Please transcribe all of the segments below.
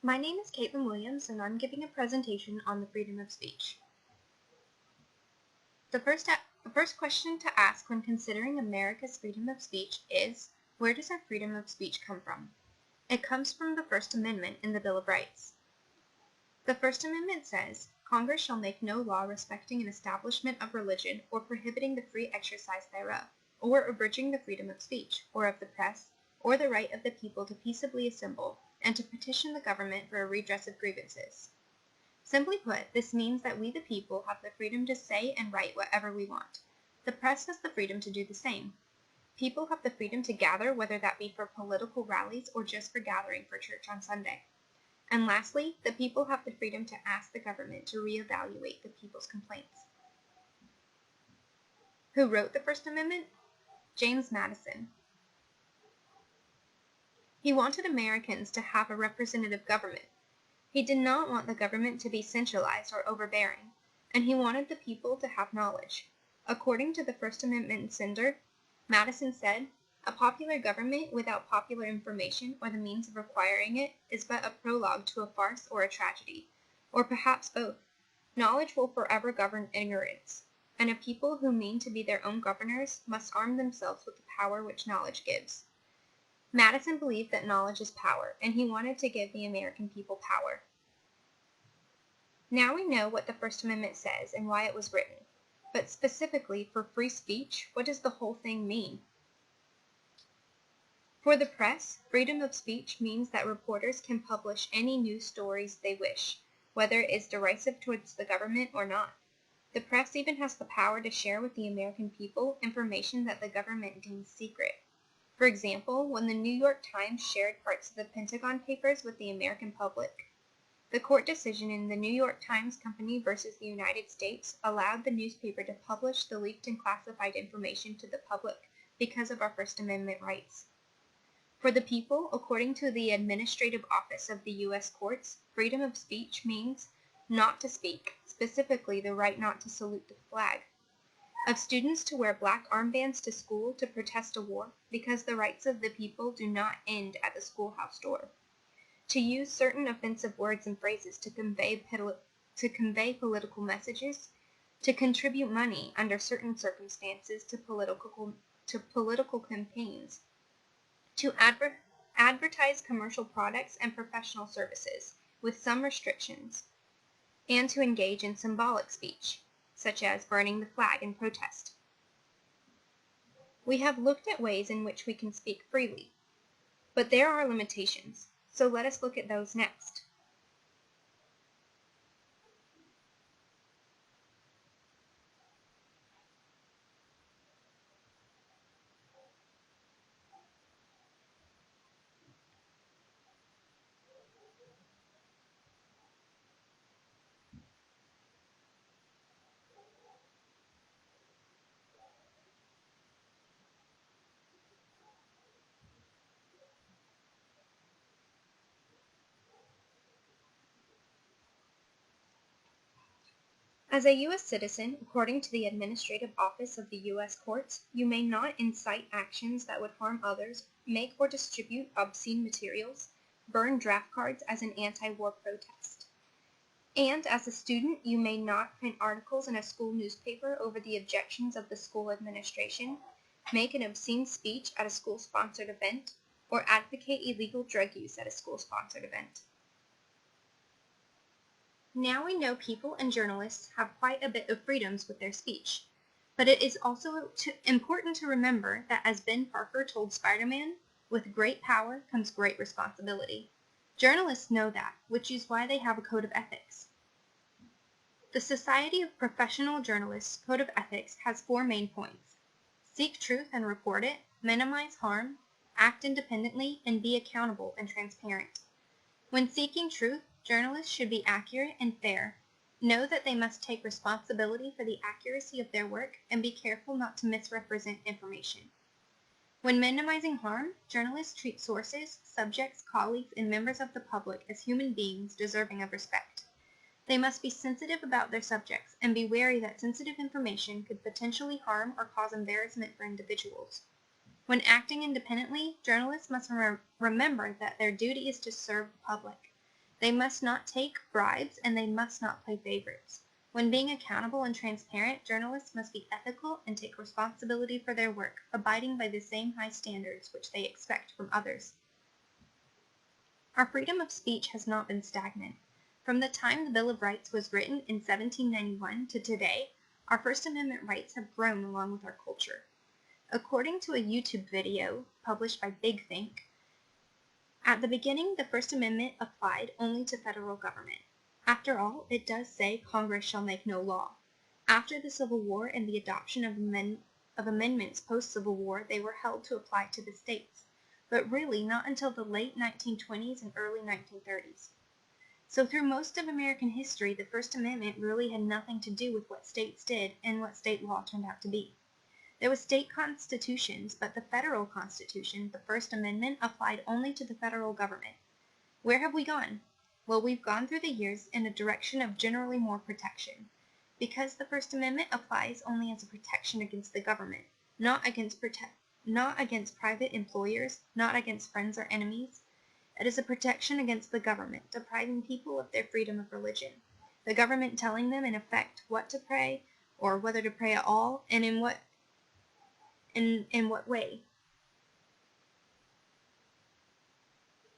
My name is Caitlin Williams, and I'm giving a presentation on the freedom of speech. The first question to ask when considering America's freedom of speech is, where does our freedom of speech come from? It comes from the First Amendment in the Bill of Rights. The First Amendment says, Congress shall make no law respecting an establishment of religion or prohibiting the free exercise thereof, or abridging the freedom of speech, or of the press, or the right of the people to peaceably assemble, and to petition the government for a redress of grievances. Simply put, this means that we the people have the freedom to say and write whatever we want. The press has the freedom to do the same. People have the freedom to gather, whether that be for political rallies or just for gathering for church on Sunday. And lastly, the people have the freedom to ask the government to reevaluate the people's complaints. Who wrote the First Amendment? James Madison. He wanted Americans to have a representative government. He did not want the government to be centralized or overbearing, and he wanted the people to have knowledge. According to the First Amendment sender, Madison said, "A popular government without popular information or the means of acquiring it is but a prologue to a farce or a tragedy, or perhaps both. Knowledge will forever govern ignorance, and a people who mean to be their own governors must arm themselves with the power which knowledge gives." Madison believed that knowledge is power, and he wanted to give the American people power. Now we know what the First Amendment says and why it was written, but specifically for free speech, what does the whole thing mean? For the press, freedom of speech means that reporters can publish any news stories they wish, whether it is derisive towards the government or not. The press even has the power to share with the American people information that the government deems secret. For example, when the New York Times shared parts of the Pentagon Papers with the American public, the court decision in the New York Times Company versus the United States allowed the newspaper to publish the leaked and classified information to the public because of our First Amendment rights. For the people, according to the Administrative Office of the U.S. Courts, freedom of speech means not to speak, specifically the right not to salute the flag. Of students to wear black armbands to school to protest a war because the rights of the people do not end at the schoolhouse door. To use certain offensive words and phrases to convey political messages, to contribute money under certain circumstances to political campaigns, to advertise commercial products and professional services with some restrictions, and to engage in symbolic speech, such as burning the flag in protest. We have looked at ways in which we can speak freely, but there are limitations, so let us look at those next. As a U.S. citizen, according to the Administrative Office of the U.S. Courts, you may not incite actions that would harm others, make or distribute obscene materials, burn draft cards as an anti-war protest. And as a student, you may not print articles in a school newspaper over the objections of the school administration, make an obscene speech at a school-sponsored event, or advocate illegal drug use at a school-sponsored event. Now we know people and journalists have quite a bit of freedoms with their speech, but it is also important to remember that, as Ben Parker told Spider-Man, with great power comes great responsibility. Journalists know that, which is why they have a code of ethics. The Society of Professional Journalists Code of Ethics has 4 main points: seek truth and report it, minimize harm, act independently, and be accountable and transparent. When seeking truth, journalists should be accurate and fair, know that they must take responsibility for the accuracy of their work, and be careful not to misrepresent information. When minimizing harm, journalists treat sources, subjects, colleagues, and members of the public as human beings deserving of respect. They must be sensitive about their subjects and be wary that sensitive information could potentially harm or cause embarrassment for individuals. When acting independently, journalists must remember that their duty is to serve the public. They must not take bribes, and they must not play favorites. When being accountable and transparent, journalists must be ethical and take responsibility for their work, abiding by the same high standards which they expect from others. Our freedom of speech has not been stagnant. From the time the Bill of Rights was written in 1791 to today, our First Amendment rights have grown along with our culture. According to a YouTube video published by Big Think, at the beginning, the First Amendment applied only to federal government. After all, it does say Congress shall make no law. After the Civil War and the adoption of amendments post-Civil War, they were held to apply to the states, but really not until the late 1920s and early 1930s. So through most of American history, the First Amendment really had nothing to do with what states did and what state law turned out to be. There were state constitutions, but the federal Constitution, the First Amendment, applied only to the federal government. Where have we gone? Well, we've gone through the years in a direction of generally more protection. Because the First Amendment applies only as a protection against the government, not against private employers, not against friends or enemies. It is a protection against the government, depriving people of their freedom of religion. The government telling them, in effect, what to pray, or whether to pray at all, and in what way.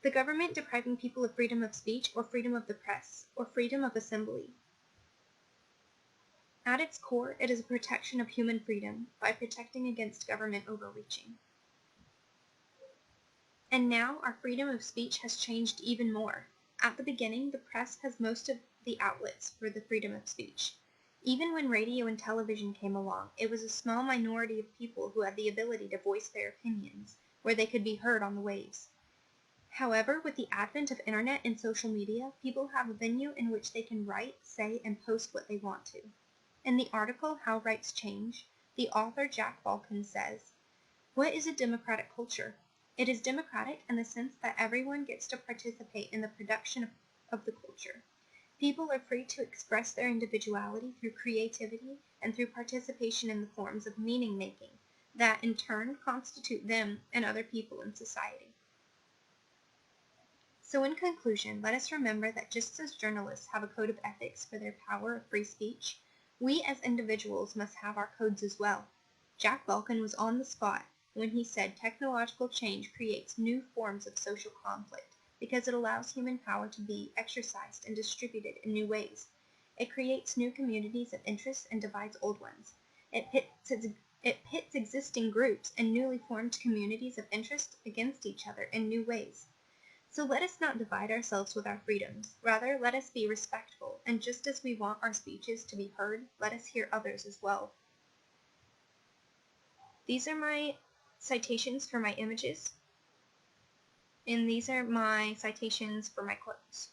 The government depriving people of freedom of speech, or freedom of the press, or freedom of assembly. At its core, it is a protection of human freedom by protecting against government overreaching. And now our freedom of speech has changed even more. At the beginning, the press has most of the outlets for the freedom of speech. Even when radio and television came along, it was a small minority of people who had the ability to voice their opinions, where they could be heard on the waves. However, with the advent of internet and social media, people have a venue in which they can write, say, and post what they want to. In the article, How Rights Change, the author Jack Balkin says, "What is a democratic culture? It is democratic in the sense that everyone gets to participate in the production of the culture. People are free to express their individuality through creativity and through participation in the forms of meaning-making that, in turn, constitute them and other people in society." So in conclusion, let us remember that just as journalists have a code of ethics for their power of free speech, we as individuals must have our codes as well. Jack Balkin was on the spot when he said technological change creates new forms of social conflict because it allows human power to be exercised and distributed in new ways. It creates new communities of interest and divides old ones. It pits existing groups and newly formed communities of interest against each other in new ways. So let us not divide ourselves with our freedoms. Rather, let us be respectful, and just as we want our speeches to be heard, let us hear others as well. These are my citations for my images, and these are my citations for my quotes.